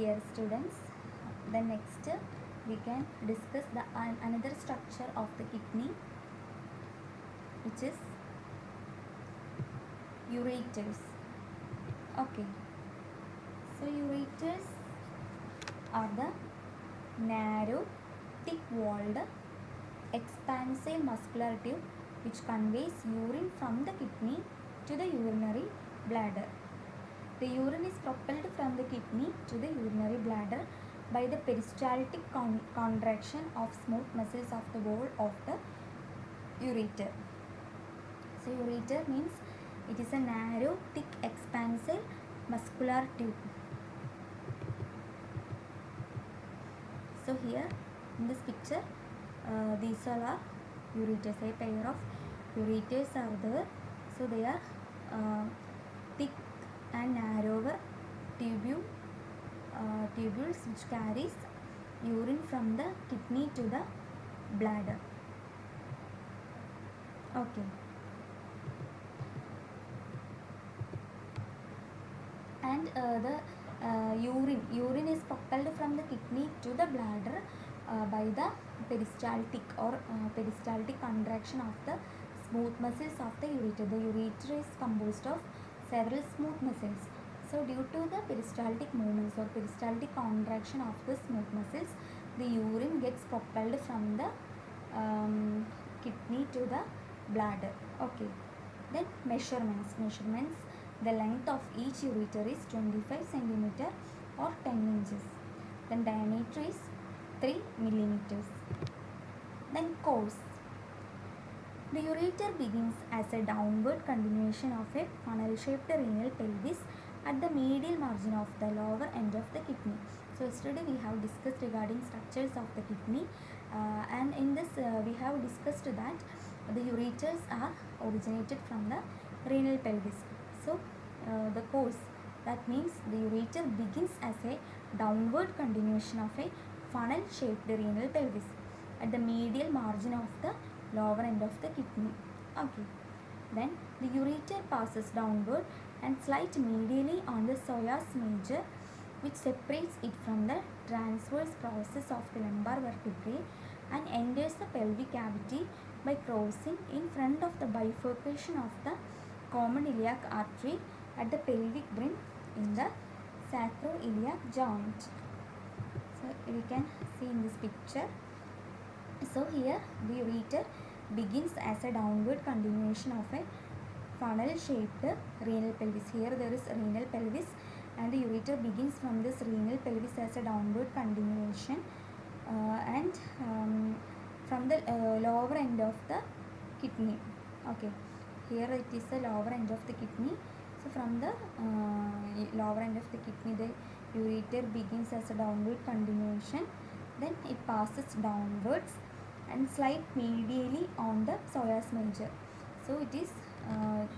Dear students, then next we can discuss the another structure of the kidney, which is ureters. Okay, so ureters are the narrow, thick-walled, expansive muscular tube which conveys urine from the kidney to the urinary bladder. The urine is propelled from the kidney to the urinary bladder by the peristaltic contraction of smooth muscles of the wall of the ureter. So ureter means it is a narrow, thick, expansive muscular tube. So here in this picture, these all are ureters. A pair of ureters are there. So they are thick and narrower tubules which carries urine from the kidney to the bladder. Okay. And the urine is propelled from the kidney to the bladder by the peristaltic contraction of the smooth muscles of the ureter. The ureter is composed of several smooth muscles. So due to the peristaltic movements or peristaltic contraction of the smooth muscles, the urine gets propelled from the kidney to the bladder. Okay. Then measurements. The length of each ureter is 25 cm or 10 inches. Then diameter is 3 millimeters. Then course. The ureter begins as a downward continuation of a funnel-shaped renal pelvis at the medial margin of the lower end of the kidney. So yesterday we have discussed regarding structures of the kidney, and in this we have discussed that the ureters are originated from the renal pelvis. So the course, that means the ureter begins as a downward continuation of a funnel-shaped renal pelvis at the medial margin of the lower end of the kidney. Okay. Then the ureter passes downward and slight medially on the psoas major, which separates it from the transverse process of the lumbar vertebrae and enters the pelvic cavity by crossing in front of the bifurcation of the common iliac artery at the pelvic brim in the sacroiliac joint. So we can see in this picture. So here the ureter begins as a downward continuation of a funnel-shaped renal pelvis. Here there is renal pelvis, and the ureter begins from this renal pelvis as a downward continuation, and from the lower end of the kidney. Okay, here it is the lower end of the kidney. So from the lower end of the kidney, the ureter begins as a downward continuation, then it passes downwards and slight medially on the psoas major. So it is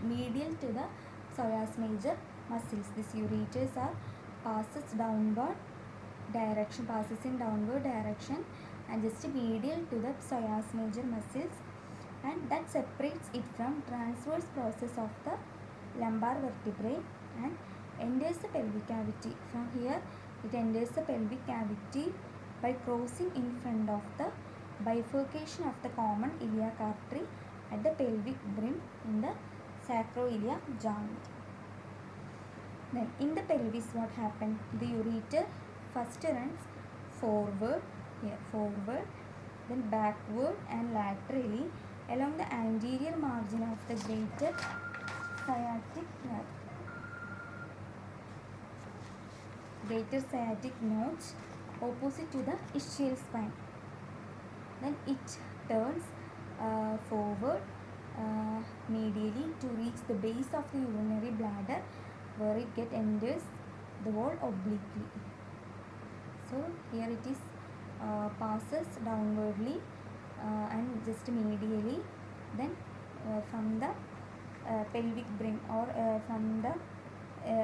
medial to the psoas major muscles. These ureters are passes in downward direction and just medial to the psoas major muscles, and that separates it from transverse process of the lumbar vertebrae and enters the pelvic cavity. From here it enters the pelvic cavity by crossing in front of the bifurcation of the common iliac artery at the pelvic brim in the sacroiliac joint. Then in the pelvis, what happened? The ureter first runs forward, then backward and laterally along the anterior margin of the greater sciatic notch opposite to the ischial spine. Then it turns forward medially to reach the base of the urinary bladder, where it enters the wall obliquely. So here it is passes downwardly and just medially, then from the pelvic brim or from the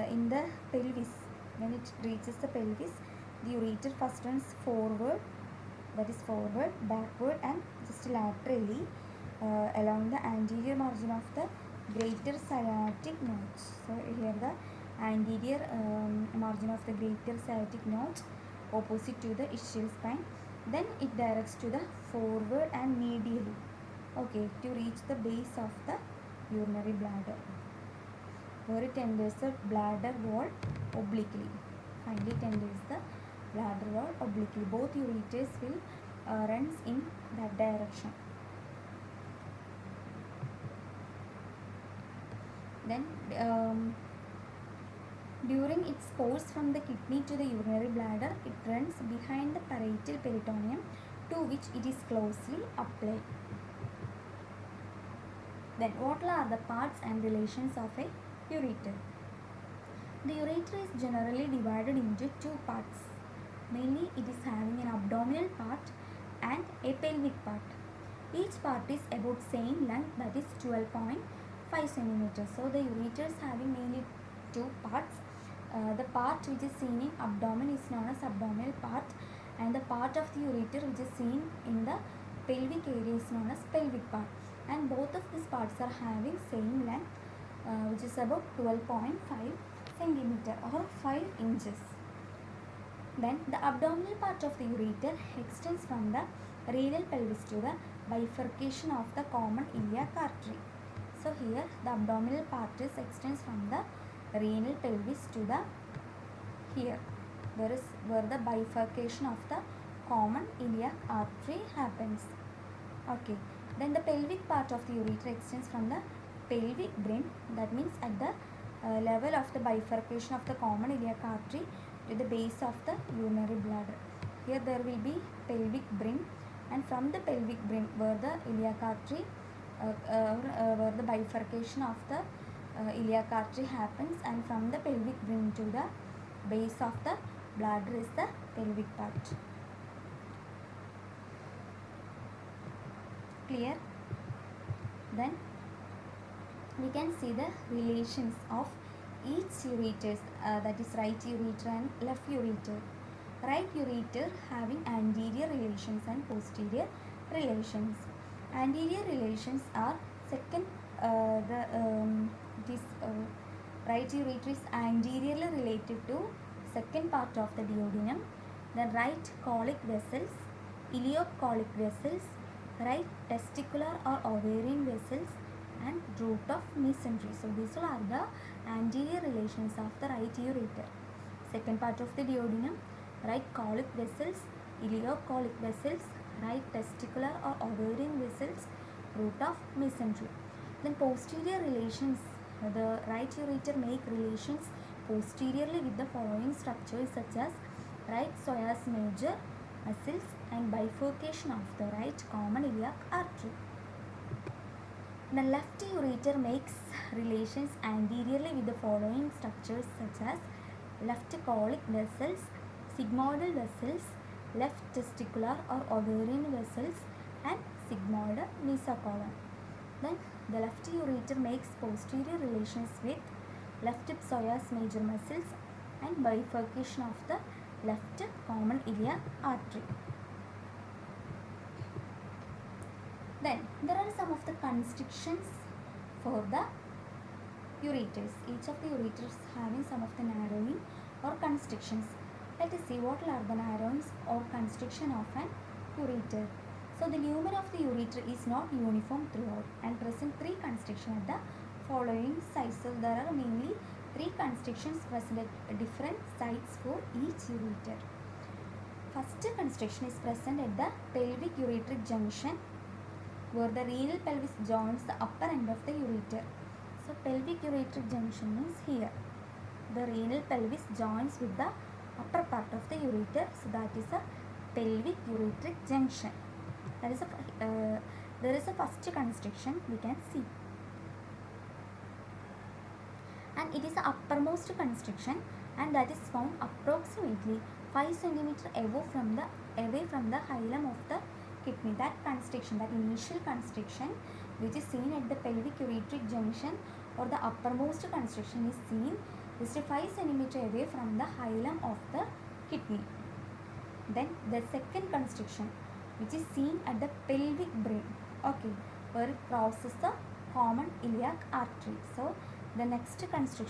in the pelvis. When it reaches the pelvis, the ureter first runs forward, that is forward, backward and just laterally along the anterior margin of the greater sciatic notch. So here the anterior margin of the greater sciatic node opposite to the ischial spine. Then it directs to the forward and medially, okay, to reach the base of the urinary bladder, where it enters the bladder wall obliquely. Finally, it enters the bladder wall obliquely. Both ureters will runs in that direction. Then during its course from the kidney to the urinary bladder, it runs behind the parietal peritoneum, to which it is closely applied. Then what are the parts and relations of a ureter? The ureter is generally divided into two parts. Mainly it is having an abdominal part and a pelvic part. Each part is about same length, that is 12.5 centimeters. So the ureter is having mainly two parts. The part which is seen in abdomen is known as abdominal part, and the part of the ureter which is seen in the pelvic area is known as pelvic part, and both of these parts are having same length, which is about 12.5 centimeter or 5 inches. Then the abdominal part of the ureter extends from the renal pelvis to the bifurcation of the common iliac artery. So here the abdominal part is extends from the renal pelvis to the here. There is where the bifurcation of the common iliac artery happens. Okay. Then the pelvic part of the ureter extends from the pelvic brim, that means at the level of the bifurcation of the common iliac artery to the base of the urinary bladder. Here there will be pelvic brim, and from the pelvic brim where the iliac artery where the bifurcation of the iliac artery happens, and from the pelvic brim to the base of the bladder is the pelvic part. Clear? Then we can see the relations of each ureters, that is right ureter and left ureter. Right ureter having anterior relations and posterior relations. Anterior relations are second, right ureter is anteriorly related to second part of the duodenum, the right colic vessels, ileocolic vessels, right testicular or ovarian vessels, and root of mesentery. So these all are the anterior relations of the right ureter. Second part of the duodenum, right colic vessels, ileocolic vessels, right testicular or ovarian vessels, root of mesentery. Then posterior relations, the right ureter make relations posteriorly with the following structures such as right psoas major muscles and bifurcation of the right common iliac artery. The left ureter makes relations anteriorly with the following structures such as left colic vessels, sigmoidal vessels, left testicular or ovarian vessels, and sigmoidal mesocolon. Then the left ureter makes posterior relations with left psoas major muscles and bifurcation of the left common iliac artery. Then there are some of the constrictions for the ureters. Each of the ureters having some of the narrowing or constrictions. Let us see what are the narrowings or constriction of an ureter. So the lumen of the ureter is not uniform throughout and present three constrictions at the following sites. So there are mainly three constrictions present at different sites for each ureter. First constriction is present at the pelvic ureteric junction, where the renal pelvis joins the upper end of the ureter. So pelvic ureteric junction means here. The renal pelvis joins with the upper part of the ureter. So that is a pelvic ureteric junction. That is there is a first constriction we can see. And it is the uppermost constriction, and that is found approximately 5 cm away from the hilum of the kidney. That constriction, that initial constriction which is seen at the pelvic ureteric junction or the uppermost constriction is seen just 5 cm away from the hilum of the kidney. Then the second constriction which is seen at the pelvic brim, okay, where it crosses the common iliac artery. So the next constriction